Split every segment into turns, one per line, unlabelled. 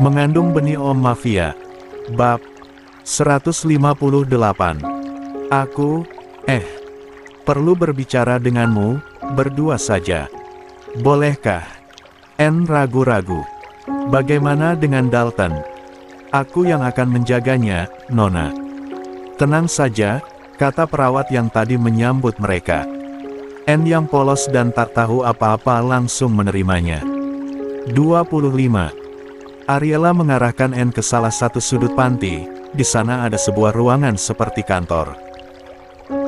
Mengandung benih Om Mafia. Bab 158. Aku, perlu berbicara denganmu, berdua saja. Bolehkah? Anne ragu-ragu. Bagaimana dengan Dalton? Aku yang akan menjaganya, Nona. Tenang saja, kata perawat yang tadi menyambut mereka. Anne yang polos dan tak tahu apa-apa langsung menerimanya. 25. Ariela mengarahkan Anne ke salah satu sudut panti. Di sana ada sebuah ruangan seperti kantor.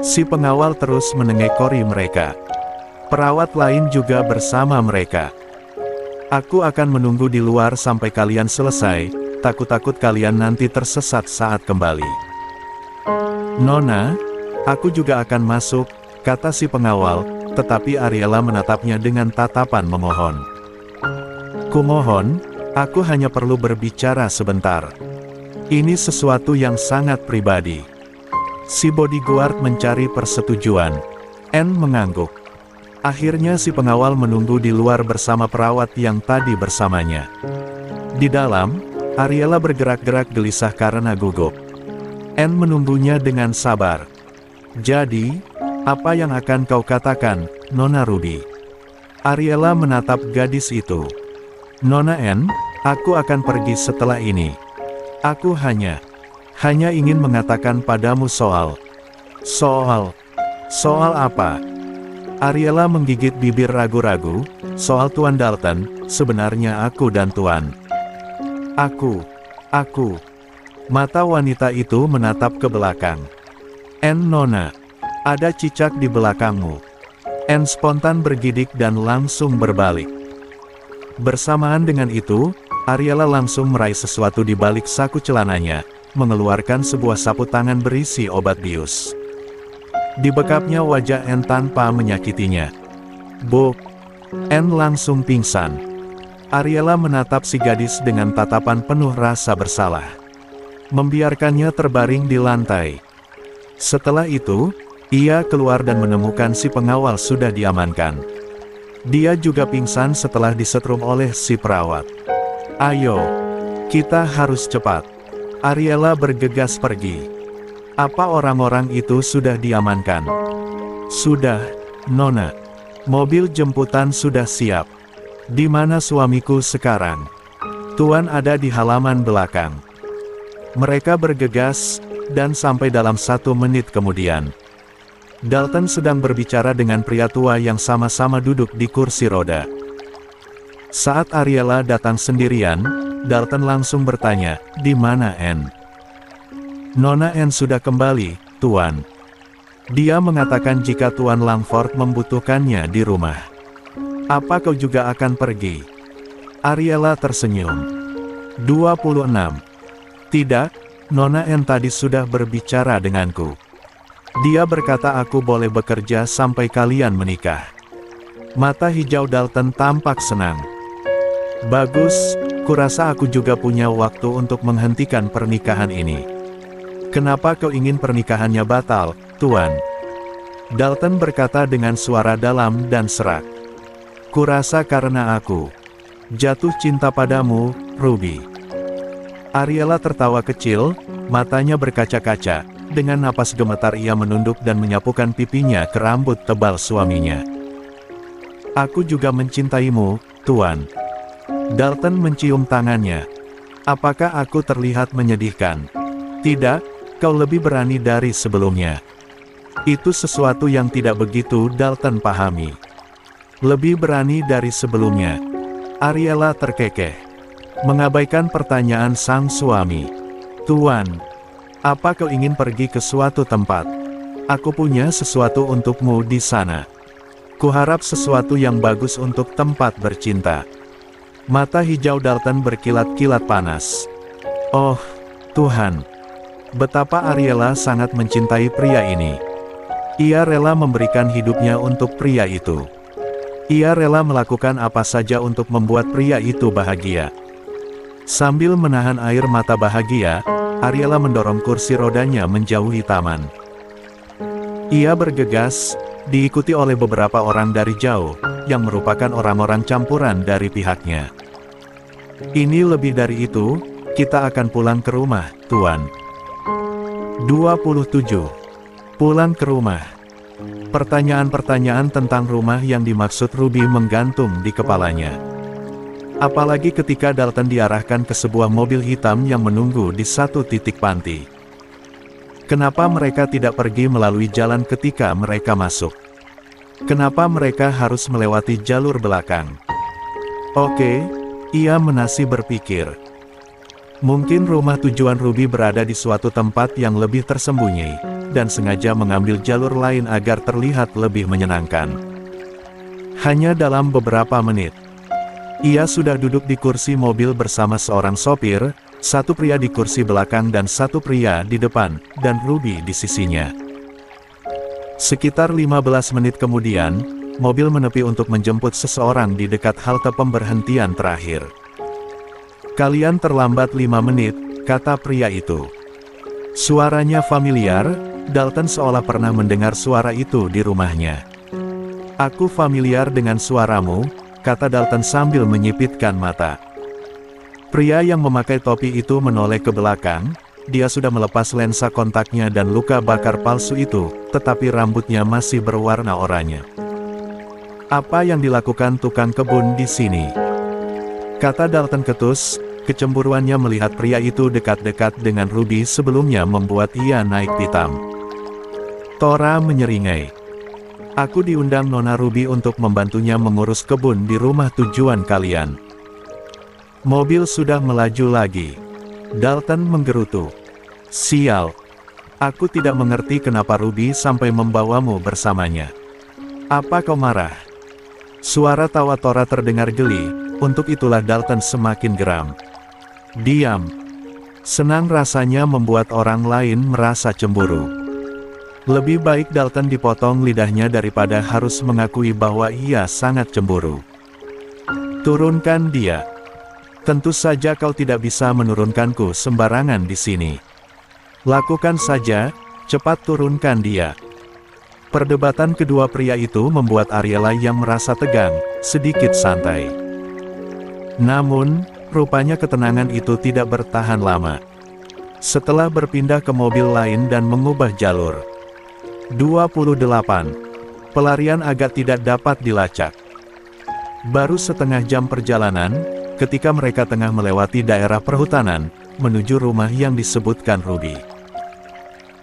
Si pengawal terus menengokori mereka. Perawat lain juga bersama mereka. Aku akan menunggu di luar sampai kalian selesai, takut-takut kalian nanti tersesat saat kembali. Nona, aku juga akan masuk, kata si pengawal, tetapi Ariela menatapnya dengan tatapan memohon. Kumohon, aku hanya perlu berbicara sebentar. Ini sesuatu yang sangat pribadi. Si bodyguard mencari persetujuan. Anne mengangguk. Akhirnya si pengawal menunggu di luar bersama perawat yang tadi bersamanya. Di dalam, Ariela bergerak-gerak gelisah karena gugup. Anne menunggunya dengan sabar. Jadi, apa yang akan kau katakan, Nona Ruby? Ariela menatap gadis itu. Nona Anne, aku akan pergi setelah ini. Aku hanya ingin mengatakan padamu soal apa? Ariela menggigit bibir ragu-ragu, soal Tuan Dalton, sebenarnya aku dan Tuan. Aku. Mata wanita itu menatap ke belakang. Anne Nona, ada cicak di belakangmu. Anne spontan bergidik dan langsung berbalik. Bersamaan dengan itu, Ariela langsung meraih sesuatu di balik saku celananya, mengeluarkan sebuah sapu tangan berisi obat bius. Dibekapnya wajah Anne tanpa menyakitinya. Bu, Anne langsung pingsan. Ariela menatap si gadis dengan tatapan penuh rasa bersalah. Membiarkannya terbaring di lantai. Setelah itu, ia keluar dan menemukan si pengawal sudah diamankan. Dia juga pingsan setelah disetrum oleh si perawat. Ayo, kita harus cepat. Ariela bergegas pergi. Apa orang-orang itu sudah diamankan? Sudah, Nona. Mobil jemputan sudah siap. Di mana suamiku sekarang? Tuan ada di halaman belakang. Mereka bergegas, dan sampai dalam 1 menit kemudian. Dalton sedang berbicara dengan pria tua yang sama-sama duduk di kursi roda. Saat Ariela datang sendirian, Dalton langsung bertanya, di mana Anne? Nona Anne sudah kembali, Tuan. Dia mengatakan jika Tuan Langford membutuhkannya di rumah. Apa kau juga akan pergi? Ariela tersenyum. 26. Tidak, Nona Anne tadi sudah berbicara denganku. Dia berkata aku boleh bekerja sampai kalian menikah. Mata hijau Dalton tampak senang. Bagus, kurasa aku juga punya waktu untuk menghentikan pernikahan ini. Kenapa kau ingin pernikahannya batal, Tuan? Dalton berkata dengan suara dalam dan serak. Kurasa karena aku jatuh cinta padamu, Ruby. Ariela tertawa kecil, matanya berkaca-kaca. Dengan napas gemetar ia menunduk dan menyapukan pipinya ke rambut tebal suaminya. Aku juga mencintaimu, Tuan. Dalton mencium tangannya. Apakah aku terlihat menyedihkan? Tidak, kau lebih berani dari sebelumnya. Itu sesuatu yang tidak begitu Dalton pahami. Lebih berani dari sebelumnya. Ariela terkekeh. Mengabaikan pertanyaan sang suami. Tuan, apa kau ingin pergi ke suatu tempat? Aku punya sesuatu untukmu di sana. Kuharap sesuatu yang bagus untuk tempat bercinta. Mata hijau Dalton berkilat-kilat panas. Oh, Tuhan. Betapa Ariela sangat mencintai pria ini. Ia rela memberikan hidupnya untuk pria itu. Ia rela melakukan apa saja untuk membuat pria itu bahagia. Sambil menahan air mata bahagia, Ariela mendorong kursi rodanya menjauhi taman. Ia bergegas, diikuti oleh beberapa orang dari jauh, yang merupakan orang-orang campuran dari pihaknya. Ini lebih dari itu, kita akan pulang ke rumah, Tuan. 27. Pulang ke rumah. Pertanyaan-pertanyaan tentang rumah yang dimaksud Ruby menggantung di kepalanya. Apalagi ketika Dalton diarahkan ke sebuah mobil hitam yang menunggu di satu titik panti. Kenapa mereka tidak pergi melalui jalan ketika mereka masuk? Kenapa mereka harus melewati jalur belakang? Oke, ia menasi berpikir. Mungkin rumah tujuan Ruby berada di suatu tempat yang lebih tersembunyi, dan sengaja mengambil jalur lain agar terlihat lebih menyenangkan. Hanya dalam beberapa menit, ia sudah duduk di kursi mobil bersama seorang sopir, satu pria di kursi belakang dan satu pria di depan, dan Ruby di sisinya. Sekitar 15 menit kemudian, mobil menepi untuk menjemput seseorang di dekat halte pemberhentian terakhir. Kalian terlambat 5 menit, kata pria itu. Suaranya familiar, Dalton seolah pernah mendengar suara itu di rumahnya. Aku familiar dengan suaramu, kata Dalton sambil menyipitkan mata. Pria yang memakai topi itu menoleh ke belakang, dia sudah melepas lensa kontaknya dan luka bakar palsu itu, tetapi rambutnya masih berwarna oranye. Apa yang dilakukan tukang kebun di sini? Kata Dalton ketus, kecemburuannya melihat pria itu dekat-dekat dengan Ruby sebelumnya membuat ia naik pitam. Tora menyeringai. Aku diundang Nona Ruby untuk membantunya mengurus kebun di rumah tujuan kalian. Mobil sudah melaju lagi. Dalton menggerutu. Sial. Aku tidak mengerti kenapa Ruby sampai membawamu bersamanya. Apa kau marah? Suara tawa Tora terdengar geli. Untuk itulah Dalton semakin geram. Diam. Senang rasanya membuat orang lain merasa cemburu. Lebih baik Dalton dipotong lidahnya daripada harus mengakui bahwa ia sangat cemburu. Turunkan dia. Tentu saja kau tidak bisa menurunkanku sembarangan di sini. Lakukan saja, cepat turunkan dia. Perdebatan kedua pria itu membuat Ariela yang merasa tegang, sedikit santai. Namun, rupanya ketenangan itu tidak bertahan lama. Setelah berpindah ke mobil lain dan mengubah jalur. 28. Pelarian agak tidak dapat dilacak. Baru setengah jam perjalanan, ketika mereka tengah melewati daerah perhutanan, menuju rumah yang disebutkan Ruby.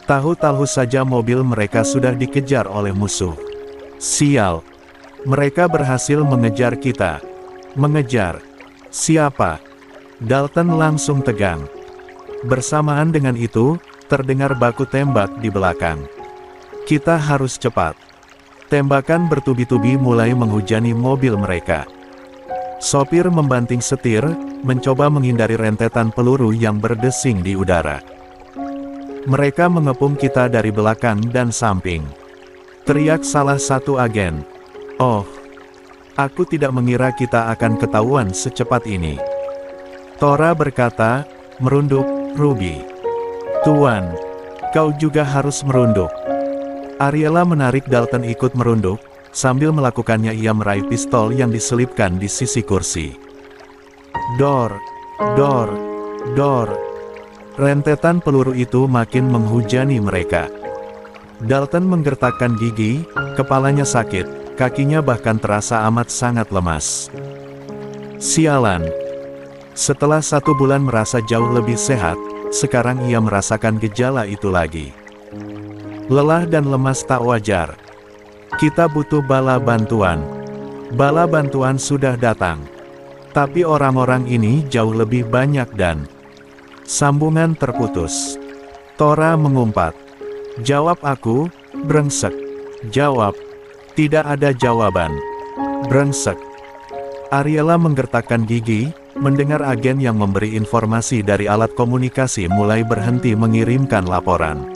Tahu-tahu saja mobil mereka sudah dikejar oleh musuh. Sial. Mereka berhasil mengejar kita. Mengejar. Siapa? Dalton langsung tegang. Bersamaan dengan itu, terdengar baku tembak di belakang. Kita harus cepat. Tembakan bertubi-tubi mulai menghujani mobil mereka. Sopir membanting setir, mencoba menghindari rentetan peluru yang berdesing di udara. Mereka mengepung kita dari belakang dan samping. Teriak salah satu agen. Oh. Aku tidak mengira kita akan ketahuan secepat ini. Tora berkata, merunduk, Ruby. Tuan, kau juga harus merunduk. Ariela menarik Dalton ikut merunduk, sambil melakukannya ia meraih pistol yang diselipkan di sisi kursi. Dor, dor, dor. Rentetan peluru itu makin menghujani mereka. Dalton menggertakkan gigi, kepalanya sakit. Kakinya bahkan terasa amat sangat lemas. Sialan. Setelah 1 bulan merasa jauh lebih sehat, sekarang ia merasakan gejala itu lagi. Lelah dan lemas tak wajar. Kita butuh bala bantuan. Bala bantuan sudah datang. Tapi orang-orang ini jauh lebih banyak dan... Sambungan terputus. Tora mengumpat. Jawab aku, brengsek. Jawab. Tidak ada jawaban. Brengsek. Ariela menggertakkan gigi, mendengar agen yang memberi informasi dari alat komunikasi mulai berhenti mengirimkan laporan.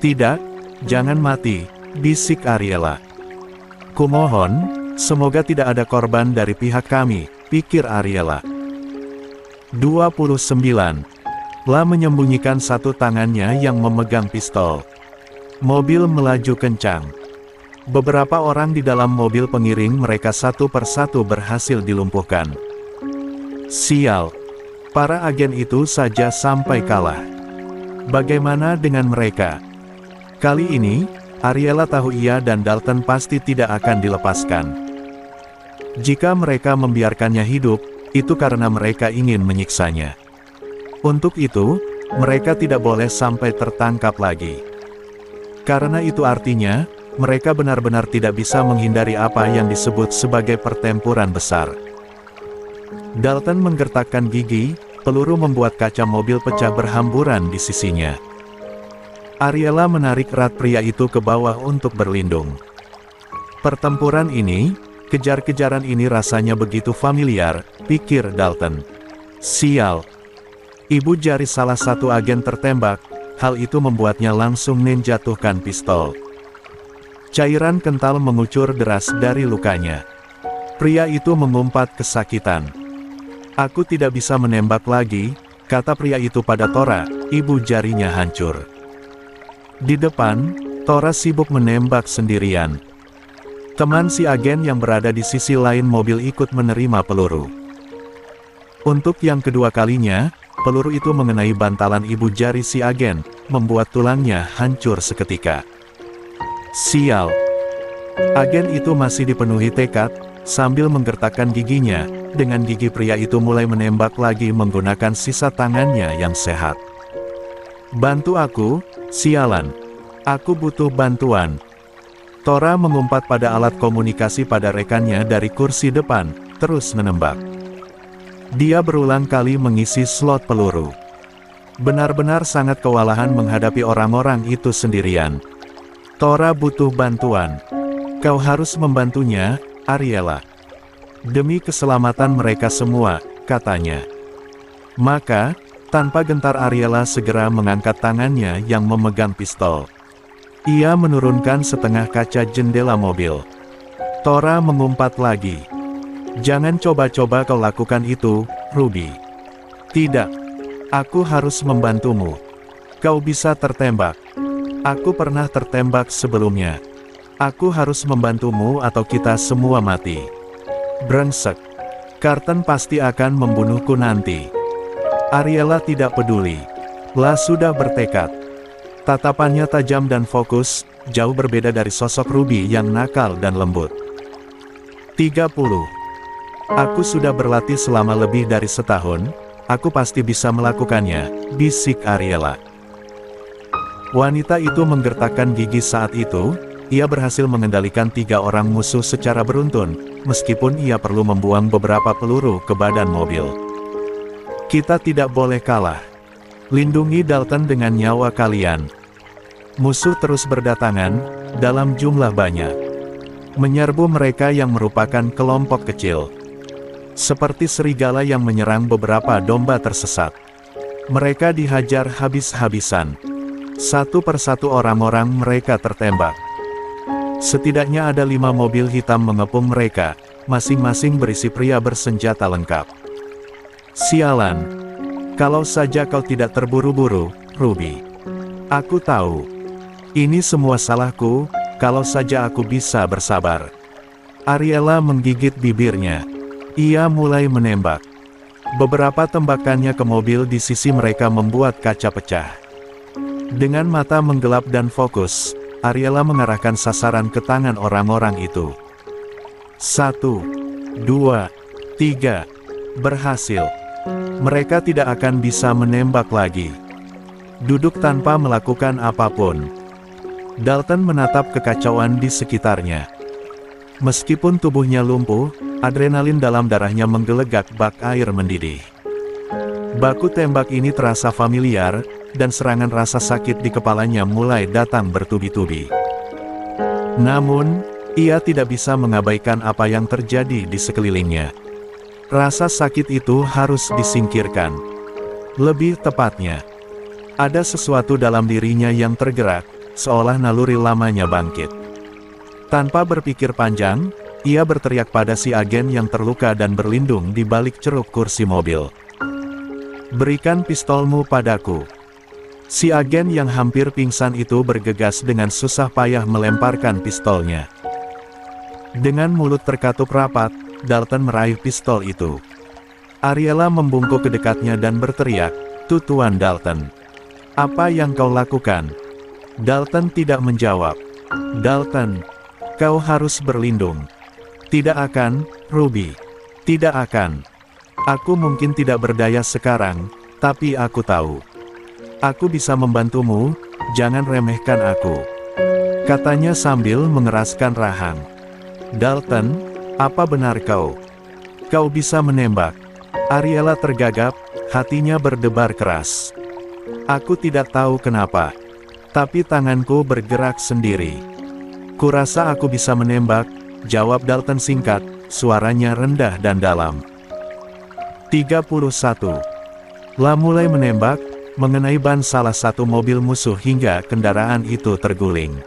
Tidak, jangan mati, bisik Ariela. Kumohon, semoga tidak ada korban dari pihak kami, pikir Ariela. 29. La menyembunyikan satu tangannya yang memegang pistol. Mobil melaju kencang. Beberapa orang di dalam mobil pengiring mereka satu persatu berhasil dilumpuhkan. Sial. Para agen itu saja sampai kalah. Bagaimana dengan mereka? Kali ini, Ariela tahu ia dan Dalton pasti tidak akan dilepaskan. Jika mereka membiarkannya hidup, itu karena mereka ingin menyiksanya. Untuk itu, mereka tidak boleh sampai tertangkap lagi. Karena itu artinya, mereka benar-benar tidak bisa menghindari apa yang disebut sebagai pertempuran besar. Dalton menggertakkan gigi, peluru membuat kaca mobil pecah berhamburan di sisinya. Ariela menarik erat pria itu ke bawah untuk berlindung. Pertempuran ini, kejar-kejaran ini rasanya begitu familiar, pikir Dalton. Sial. Ibu jari salah satu agen tertembak, hal itu membuatnya langsung menjatuhkan pistol. Cairan kental mengucur deras dari lukanya. Pria itu mengumpat kesakitan. Aku tidak bisa menembak lagi, kata pria itu pada Tora, ibu jarinya hancur. Di depan, Tora sibuk menembak sendirian. Teman si agen yang berada di sisi lain mobil ikut menerima peluru. Untuk yang kedua kalinya, peluru itu mengenai bantalan ibu jari si agen, membuat tulangnya hancur seketika. Sial. Agen itu masih dipenuhi tekad, sambil menggertakkan giginya, dengan gigi pria itu mulai menembak lagi menggunakan sisa tangannya yang sehat. Bantu aku, sialan. Aku butuh bantuan. Tora mengumpat pada alat komunikasi pada rekannya dari kursi depan, terus menembak. Dia berulang kali mengisi slot peluru. Benar-benar sangat kewalahan menghadapi orang-orang itu sendirian. Tora butuh bantuan. Kau harus membantunya, Ariela. Demi keselamatan mereka semua, katanya. Maka, tanpa gentar Ariela segera mengangkat tangannya yang memegang pistol. Ia menurunkan setengah kaca jendela mobil. Tora mengumpat lagi. Jangan coba-coba kau lakukan itu, Ruby. Tidak. Aku harus membantumu. Kau bisa tertembak. Aku pernah tertembak sebelumnya. Aku harus membantumu atau kita semua mati. Brengsek. Carlton pasti akan membunuhku nanti. Ariela tidak peduli. La sudah bertekad. Tatapannya tajam dan fokus, jauh berbeda dari sosok Ruby yang nakal dan lembut. 30. Aku sudah berlatih selama lebih dari setahun, aku pasti bisa melakukannya, bisik Ariela. Wanita itu menggertakkan gigi saat itu, ia berhasil mengendalikan 3 orang musuh secara beruntun, meskipun ia perlu membuang beberapa peluru ke badan mobil. Kita tidak boleh kalah. Lindungi Dalton dengan nyawa kalian. Musuh terus berdatangan, dalam jumlah banyak. Menyerbu mereka yang merupakan kelompok kecil. Seperti serigala yang menyerang beberapa domba tersesat. Mereka dihajar habis-habisan. Satu persatu orang-orang mereka tertembak. Setidaknya ada 5 mobil hitam mengepung mereka, masing-masing berisi pria bersenjata lengkap. Sialan. Kalau saja kau tidak terburu-buru, Ruby. Aku tahu. Ini semua salahku, kalau saja aku bisa bersabar. Ariela menggigit bibirnya. Ia mulai menembak. Beberapa tembakannya ke mobil di sisi mereka membuat kaca pecah. Dengan mata menggelap dan fokus, Ariela mengarahkan sasaran ke tangan orang-orang itu. 1, 2, 3. Berhasil. Mereka tidak akan bisa menembak lagi. Duduk tanpa melakukan apapun. Dalton menatap kekacauan di sekitarnya. Meskipun tubuhnya lumpuh, adrenalin dalam darahnya menggelegak bak air mendidih. Baku tembak ini terasa familiar, dan serangan rasa sakit di kepalanya mulai datang bertubi-tubi. Namun, ia tidak bisa mengabaikan apa yang terjadi di sekelilingnya. Rasa sakit itu harus disingkirkan. Lebih tepatnya, ada sesuatu dalam dirinya yang tergerak, seolah naluri lamanya bangkit. Tanpa berpikir panjang, ia berteriak pada si agen yang terluka dan berlindung di balik ceruk kursi mobil. Berikan pistolmu padaku. Si agen yang hampir pingsan itu bergegas dengan susah payah melemparkan pistolnya. Dengan mulut terkatup rapat, Dalton meraih pistol itu. Ariela membungkuk ke dekatnya dan berteriak, "Tuan Dalton. Apa yang kau lakukan?" Dalton tidak menjawab. "Dalton, kau harus berlindung." "Tidak akan, Ruby. Tidak akan. Aku mungkin tidak berdaya sekarang, tapi aku tahu. Aku bisa membantumu, jangan remehkan aku," katanya sambil mengeraskan rahang. "Dalton, apa benar kau? Kau bisa menembak?" Ariela tergagap, hatinya berdebar keras. "Aku tidak tahu kenapa, tapi tanganku bergerak sendiri. Kurasa aku bisa menembak," jawab Dalton singkat, suaranya rendah dan dalam. 31. La mulai menembak, mengenai ban salah satu mobil musuh hingga kendaraan itu terguling.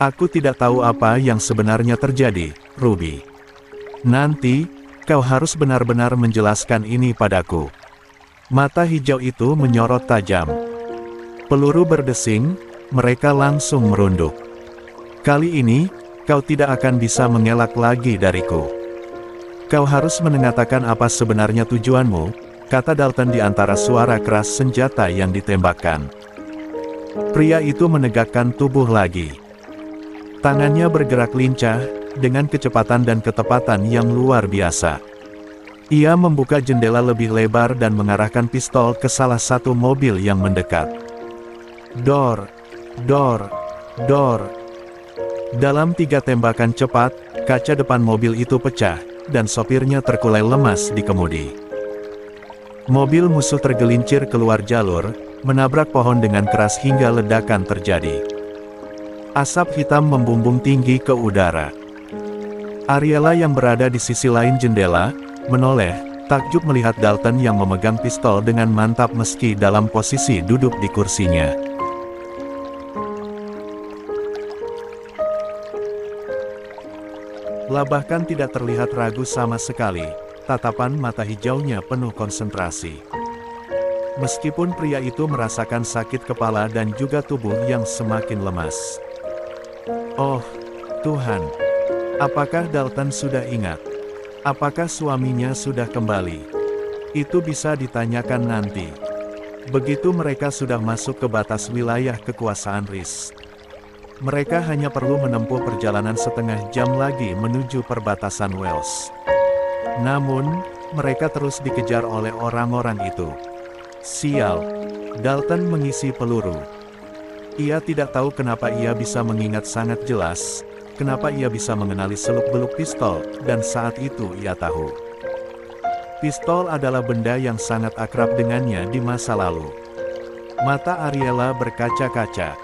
"Aku tidak tahu apa yang sebenarnya terjadi, Ruby. Nanti, kau harus benar-benar menjelaskan ini padaku." Mata hijau itu menyorot tajam. Peluru berdesing, mereka langsung merunduk. "Kali ini, kau tidak akan bisa mengelak lagi dariku. Kau harus mengatakan apa sebenarnya tujuanmu," kata Dalton di antara suara keras senjata yang ditembakkan. Pria itu menegakkan tubuh lagi. Tangannya bergerak lincah, dengan kecepatan dan ketepatan yang luar biasa. Ia membuka jendela lebih lebar dan mengarahkan pistol ke salah satu mobil yang mendekat. Dor, dor, dor. Dalam 3 tembakan cepat, kaca depan mobil itu pecah, dan sopirnya terkulai lemas di kemudi. Mobil musuh tergelincir keluar jalur, menabrak pohon dengan keras hingga ledakan terjadi. Asap hitam membumbung tinggi ke udara. Ariela yang berada di sisi lain jendela, menoleh, takjub melihat Dalton yang memegang pistol dengan mantap meski dalam posisi duduk di kursinya. La bahkan tidak terlihat ragu sama sekali, tatapan mata hijaunya penuh konsentrasi. Meskipun pria itu merasakan sakit kepala dan juga tubuh yang semakin lemas. Oh, Tuhan! Apakah Dalton sudah ingat? Apakah suaminya sudah kembali? Itu bisa ditanyakan nanti. Begitu mereka sudah masuk ke batas wilayah kekuasaan Risk. Mereka hanya perlu menempuh perjalanan setengah jam lagi menuju perbatasan Wales. Namun, mereka terus dikejar oleh orang-orang itu. Sial! Dalton mengisi peluru. Ia tidak tahu kenapa ia bisa mengingat sangat jelas, kenapa ia bisa mengenali seluk-beluk pistol, dan saat itu ia tahu. Pistol adalah benda yang sangat akrab dengannya di masa lalu. Mata Ariela berkaca-kaca.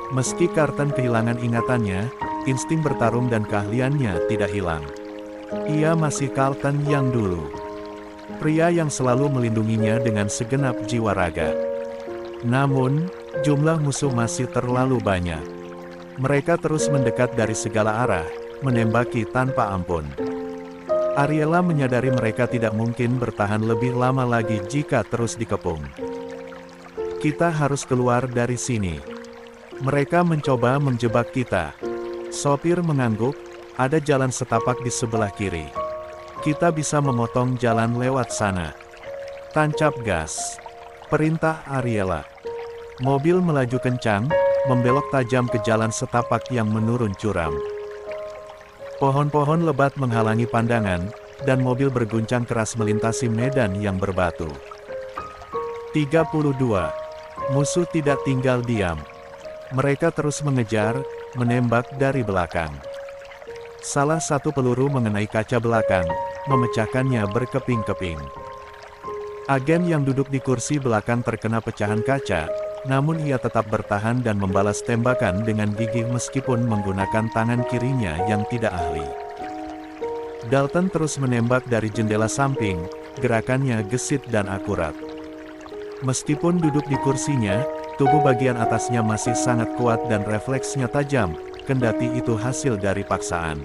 Meski Carlton kehilangan ingatannya, insting bertarung dan keahliannya tidak hilang. Ia masih Carlton yang dulu. Pria yang selalu melindunginya dengan segenap jiwa raga. Namun, jumlah musuh masih terlalu banyak. Mereka terus mendekat dari segala arah, menembaki tanpa ampun. Ariela menyadari mereka tidak mungkin bertahan lebih lama lagi jika terus dikepung. "Kita harus keluar dari sini. Mereka mencoba menjebak kita." Sopir mengangguk, "Ada jalan setapak di sebelah kiri. Kita bisa memotong jalan lewat sana." "Tancap gas," perintah Ariela. Mobil melaju kencang, membelok tajam ke jalan setapak yang menurun curam. Pohon-pohon lebat menghalangi pandangan, dan mobil berguncang keras melintasi medan yang berbatu. 32. Musuh tidak tinggal diam. Mereka terus mengejar, menembak dari belakang. Salah satu peluru mengenai kaca belakang, memecahkannya berkeping-keping. Agen yang duduk di kursi belakang terkena pecahan kaca, namun ia tetap bertahan dan membalas tembakan dengan gigih meskipun menggunakan tangan kirinya yang tidak ahli. Dalton terus menembak dari jendela samping, gerakannya gesit dan akurat. Meskipun duduk di kursinya, tubuh bagian atasnya masih sangat kuat dan refleksnya tajam, kendati itu hasil dari paksaan.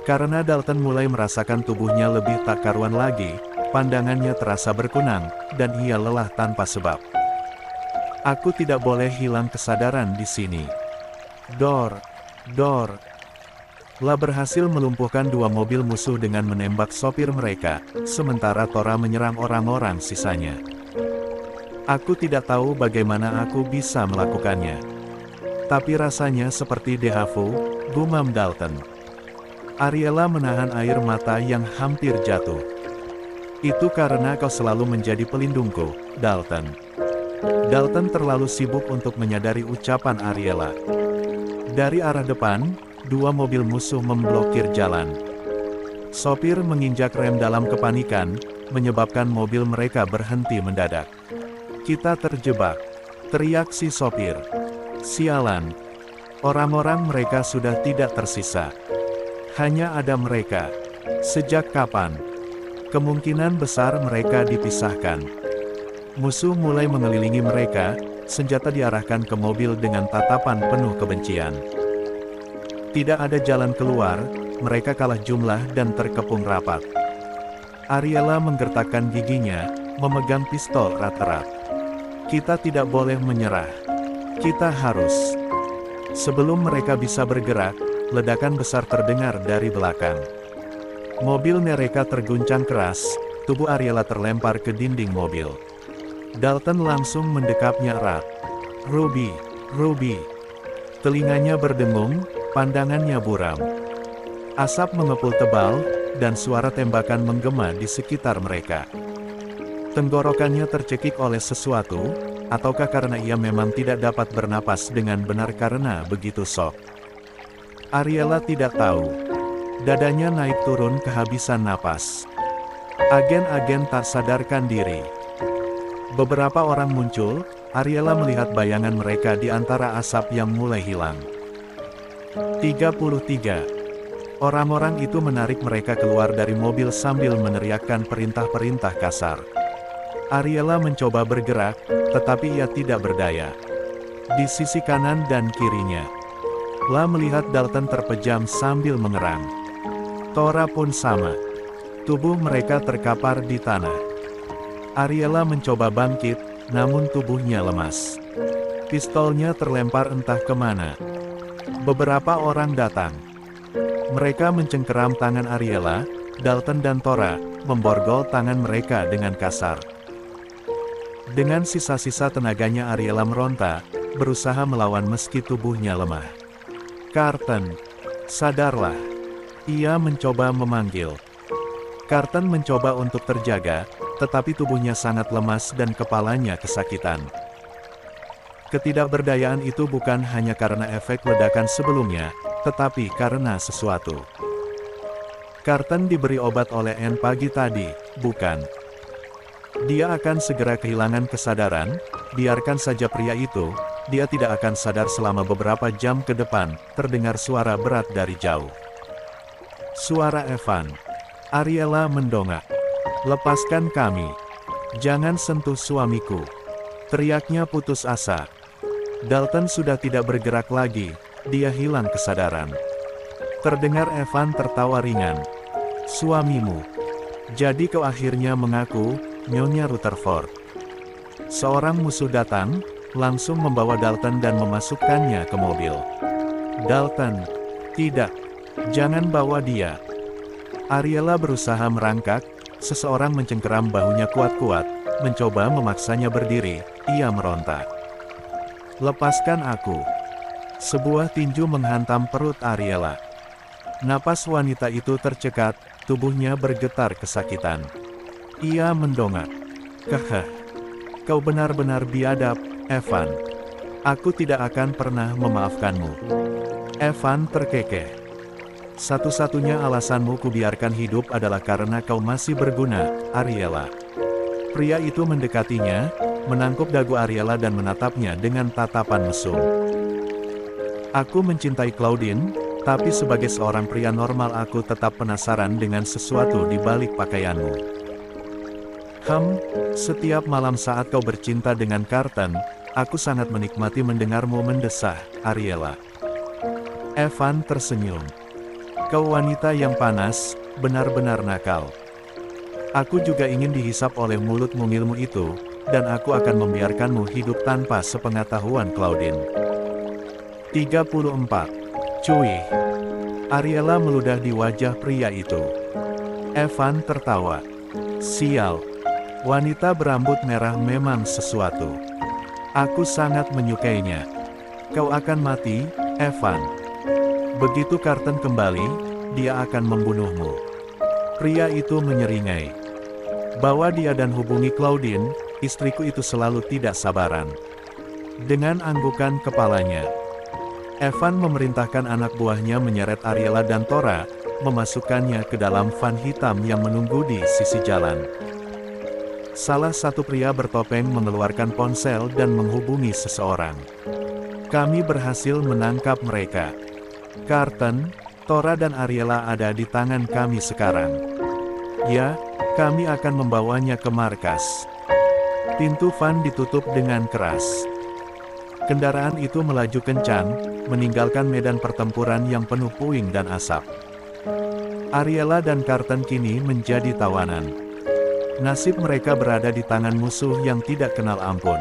Karena Dalton mulai merasakan tubuhnya lebih tak karuan lagi, pandangannya terasa berkunang, dan ia lelah tanpa sebab. "Aku tidak boleh hilang kesadaran di sini. Dor, dor." La berhasil melumpuhkan 2 mobil musuh dengan menembak sopir mereka, sementara Tora menyerang orang-orang sisanya. Aku tidak tahu bagaimana aku bisa melakukannya. Tapi rasanya seperti dejavu, gumam Dalton. Ariela menahan air mata yang hampir jatuh. Itu karena kau selalu menjadi pelindungku, Dalton. Dalton terlalu sibuk untuk menyadari ucapan Ariela. Dari arah depan, 2 mobil musuh memblokir jalan. Sopir menginjak rem dalam kepanikan, menyebabkan mobil mereka berhenti mendadak. Kita terjebak, teriak si sopir. Sialan. Orang-orang mereka sudah tidak tersisa. Hanya ada mereka. Sejak kapan? Kemungkinan besar mereka dipisahkan. Musuh mulai mengelilingi mereka, senjata diarahkan ke mobil dengan tatapan penuh kebencian. Tidak ada jalan keluar, mereka kalah jumlah dan terkepung rapat. Ariela menggertakkan giginya, memegang pistol erat-erat. Kita tidak boleh menyerah. Kita harus. Sebelum mereka bisa bergerak, ledakan besar terdengar dari belakang. Mobil mereka terguncang keras, tubuh Ariela terlempar ke dinding mobil. Dalton langsung mendekapnya erat. Ruby, Ruby. Telinganya berdengung, pandangannya buram. Asap mengepul tebal, dan suara tembakan menggema di sekitar mereka. Tenggorokannya tercekik oleh sesuatu, ataukah karena ia memang tidak dapat bernapas dengan benar karena begitu shock. Ariela tidak tahu. Dadanya naik turun kehabisan napas. Agen-agen tak sadarkan diri. Beberapa orang muncul, Ariela melihat bayangan mereka di antara asap yang mulai hilang. 33. Orang-orang itu menarik mereka keluar dari mobil sambil meneriakkan perintah-perintah kasar. Ariela mencoba bergerak, tetapi ia tidak berdaya. Di sisi kanan dan kirinya, La melihat Dalton terpejam sambil mengerang. Tora pun sama. Tubuh mereka terkapar di tanah. Ariela mencoba bangkit, namun tubuhnya lemas. Pistolnya terlempar entah kemana. Beberapa orang datang. Mereka mencengkeram tangan Ariela, Dalton dan Tora, memborgol tangan mereka dengan kasar. Dengan sisa-sisa tenaganya Ariela meronta, berusaha melawan meski tubuhnya lemah. Carton, sadarlah. Ia mencoba memanggil. Carton mencoba untuk terjaga, tetapi tubuhnya sangat lemas dan kepalanya kesakitan. Ketidakberdayaan itu bukan hanya karena efek ledakan sebelumnya, tetapi karena sesuatu. Carton diberi obat oleh Anne pagi tadi, bukan? Dia akan segera kehilangan kesadaran, biarkan saja pria itu, dia tidak akan sadar selama beberapa jam ke depan, terdengar suara berat dari jauh. Suara Evan. Ariela mendongak. Lepaskan kami. Jangan sentuh suamiku. Teriaknya putus asa. Dalton sudah tidak bergerak lagi, dia hilang kesadaran. Terdengar Evan tertawa ringan. Suamimu. Jadi kau akhirnya mengaku, Nyonya Rutherford. Seorang musuh datang, langsung membawa Dalton dan memasukkannya ke mobil. Dalton. Tidak. Jangan bawa dia. Ariela berusaha merangkak, seseorang mencengkeram bahunya kuat-kuat, mencoba memaksanya berdiri, ia meronta. Lepaskan aku. Sebuah tinju menghantam perut Ariela. Napas wanita itu tercekat, tubuhnya bergetar kesakitan. Ia mendongak. Keheh. Kau benar-benar biadab, Evan. Aku tidak akan pernah memaafkanmu. Evan terkekeh. Satu-satunya alasanmu kubiarkan hidup adalah karena kau masih berguna, Ariela. Pria itu mendekatinya, menangkup dagu Ariela dan menatapnya dengan tatapan mesum. Aku mencintai Claudine, tapi sebagai seorang pria normal aku tetap penasaran dengan sesuatu di balik pakaianmu. Setiap malam saat kau bercinta dengan Carton, aku sangat menikmati mendengarmu mendesah, Ariela. Evan tersenyum. Kau wanita yang panas, benar-benar nakal. Aku juga ingin dihisap oleh mulut mungilmu itu, dan aku akan membiarkanmu hidup tanpa sepengetahuan Claudine. 34. Cuy. Ariela meludah di wajah pria itu. Evan tertawa. Sial. Wanita berambut merah memang sesuatu. Aku sangat menyukainya. Kau akan mati, Evan. Begitu Carton kembali, dia akan membunuhmu. Pria itu menyeringai. Bawa dia dan hubungi Claudine, istriku itu selalu tidak sabaran. Dengan anggukan kepalanya, Evan memerintahkan anak buahnya menyeret Ariela dan Tora, memasukkannya ke dalam van hitam yang menunggu di sisi jalan. Salah satu pria bertopeng mengeluarkan ponsel dan menghubungi seseorang. Kami berhasil menangkap mereka. Carton, Tora dan Ariela ada di tangan kami sekarang. Ya, kami akan membawanya ke markas. Pintu van ditutup dengan keras. Kendaraan itu melaju kencang, meninggalkan medan pertempuran yang penuh puing dan asap. Ariela dan Carton kini menjadi tawanan. Nasib mereka berada di tangan musuh yang tidak kenal ampun.